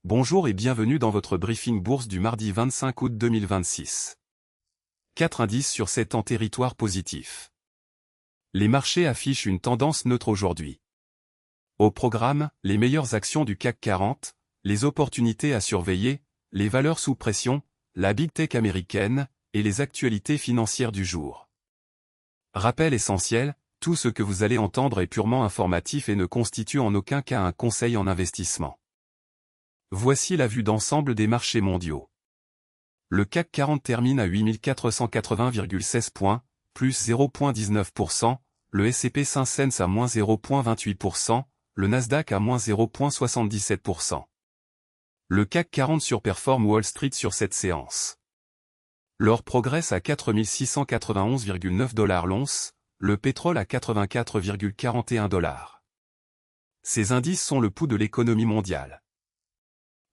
Bonjour et bienvenue dans votre briefing bourse du mardi 25 août 2026. 4 indices sur 7 en territoire positif. Les marchés affichent une tendance neutre aujourd'hui. Au programme, les meilleures actions du CAC 40, les opportunités à surveiller, les valeurs sous pression, la Big Tech américaine, et les actualités financières du jour. Rappel essentiel, tout ce que vous allez entendre est purement informatif et ne constitue en aucun cas un conseil en investissement. Voici la vue d'ensemble des marchés mondiaux. Le CAC 40 termine à 8480,16 points, plus 0,19%, le S&P 500 à moins 0,28%, le Nasdaq à moins 0,77%. Le CAC 40 surperforme Wall Street sur cette séance. L'or progresse à 4691,9 $ l'once, le pétrole à 84,41 $. Ces indices sont le pouls de l'économie mondiale.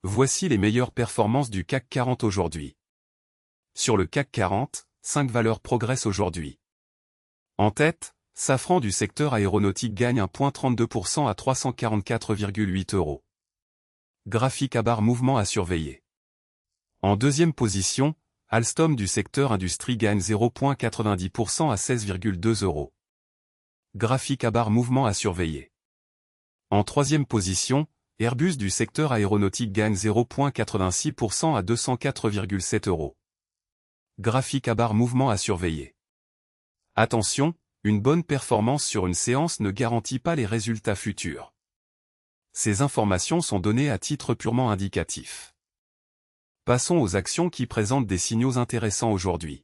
Voici les meilleures performances du CAC 40 aujourd'hui. Sur le CAC 40, 5 valeurs progressent aujourd'hui. En tête, Safran du secteur aéronautique gagne 1,32% à 344,8 €. Graphique à barre mouvement à surveiller. En deuxième position, Alstom du secteur industrie gagne 0,90% à 16,2 €. Graphique à barre mouvement à surveiller. En troisième position, Airbus du secteur aéronautique gagne 0,86% à 204,7 €. Graphique à barre mouvement à surveiller. Attention, une bonne performance sur une séance ne garantit pas les résultats futurs. Ces informations sont données à titre purement indicatif. Passons aux actions qui présentent des signaux intéressants aujourd'hui.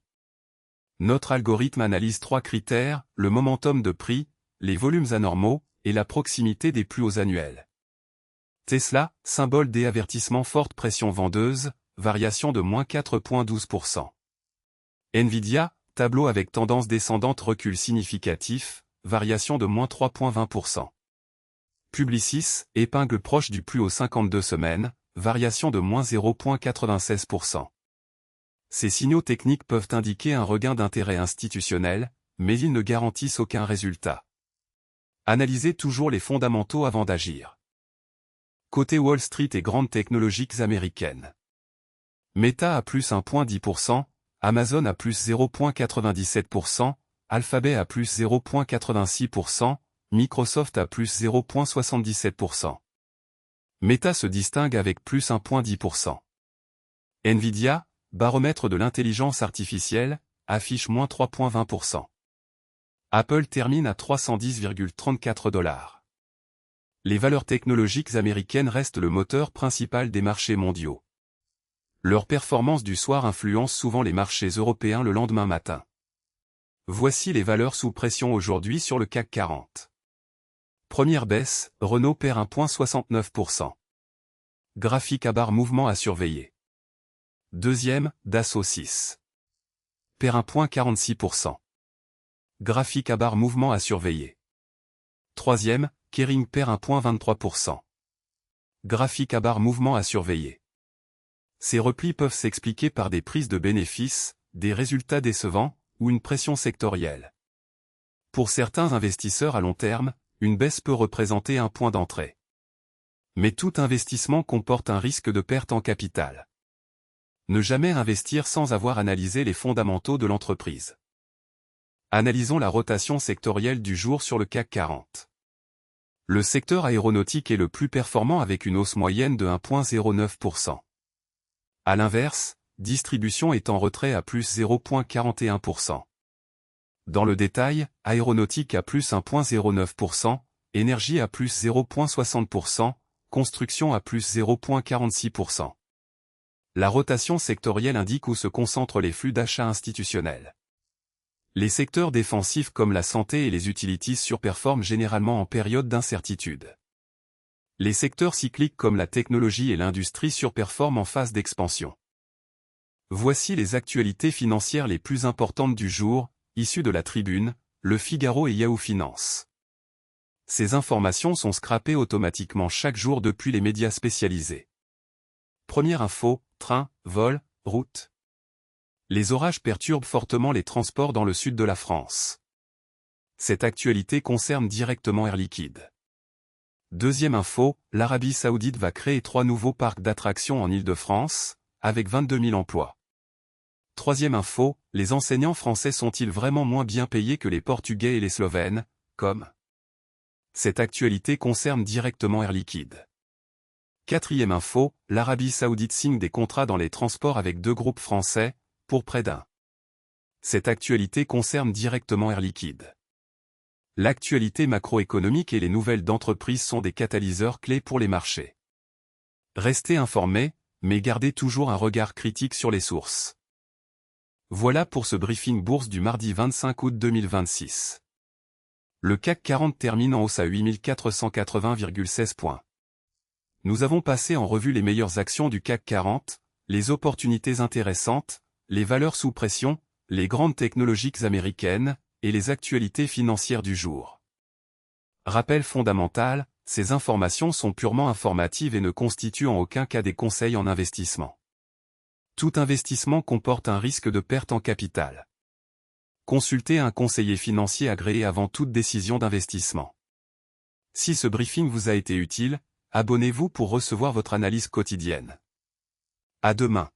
Notre algorithme analyse 3 critères, le momentum de prix, les volumes anormaux, et la proximité des plus hauts annuels. Tesla, symbole des avertissements forte pression vendeuse, variation de moins 4,12%. Nvidia, tableau avec tendance descendante recul significatif, variation de moins 3,20%. Publicis, épingle proche du plus haut 52 semaines, variation de moins 0,96%. Ces signaux techniques peuvent indiquer un regain d'intérêt institutionnel, mais ils ne garantissent aucun résultat. Analysez toujours les fondamentaux avant d'agir. Côté Wall Street et grandes technologiques américaines. Meta à plus 1,10%, Amazon à plus 0,97%, Alphabet à plus 0,86%, Microsoft à plus 0,77%. Meta se distingue avec plus 1,10%. Nvidia, baromètre de l'intelligence artificielle, affiche moins 3,20%. Apple termine à 310,34 $. Les valeurs technologiques américaines restent le moteur principal des marchés mondiaux. Leur performance du soir influence souvent les marchés européens le lendemain matin. Voici les valeurs sous pression aujourd'hui sur le CAC 40. Première baisse, Renault perd 1,69%. Graphique à barre mouvement à surveiller. Deuxième, Dassault 6. Perd 1,46%. Graphique à barre mouvement à surveiller. Troisième, Kering perd 1,23%. Graphique à barre mouvement à surveiller. Ces replis peuvent s'expliquer par des prises de bénéfices, des résultats décevants, ou une pression sectorielle. Pour certains investisseurs à long terme, une baisse peut représenter un point d'entrée. Mais tout investissement comporte un risque de perte en capital. Ne jamais investir sans avoir analysé les fondamentaux de l'entreprise. Analysons la rotation sectorielle du jour sur le CAC 40. Le secteur aéronautique est le plus performant avec une hausse moyenne de 1,09%. À l'inverse, distribution est en retrait à plus 0,41%. Dans le détail, aéronautique à plus 1,09%, énergie à plus 0,60%, construction à plus 0,46%. La rotation sectorielle indique où se concentrent les flux d'achat institutionnels. Les secteurs défensifs comme la santé et les utilities surperforment généralement en période d'incertitude. Les secteurs cycliques comme la technologie et l'industrie surperforment en phase d'expansion. Voici les actualités financières les plus importantes du jour, issues de la Tribune, Le Figaro et Yahoo Finance. Ces informations sont scrapées automatiquement chaque jour depuis les médias spécialisés. Première info, train, vol, route. Les orages perturbent fortement les transports dans le sud de la France. Cette actualité concerne directement Air Liquide. Deuxième info, l'Arabie Saoudite va créer 3 nouveaux parcs d'attractions en Île-de-France, avec 22 000 emplois. Troisième info, les enseignants français sont-ils vraiment moins bien payés que les Portugais et les Slovènes, comme? Cette actualité concerne directement Air Liquide. Quatrième info, l'Arabie Saoudite signe des contrats dans les transports avec 2 groupes français, pour près d'1. Cette actualité concerne directement Air Liquide. L'actualité macroéconomique et les nouvelles d'entreprises sont des catalyseurs clés pour les marchés. Restez informés, mais gardez toujours un regard critique sur les sources. Voilà pour ce briefing bourse du mardi 25 août 2026. Le CAC 40 termine en hausse à 8480,16 points. Nous avons passé en revue les meilleures actions du CAC 40, les opportunités intéressantes, les valeurs sous pression, les grandes technologies américaines, et les actualités financières du jour. Rappel fondamental, ces informations sont purement informatives et ne constituent en aucun cas des conseils en investissement. Tout investissement comporte un risque de perte en capital. Consultez un conseiller financier agréé avant toute décision d'investissement. Si ce briefing vous a été utile, abonnez-vous pour recevoir votre analyse quotidienne. À demain.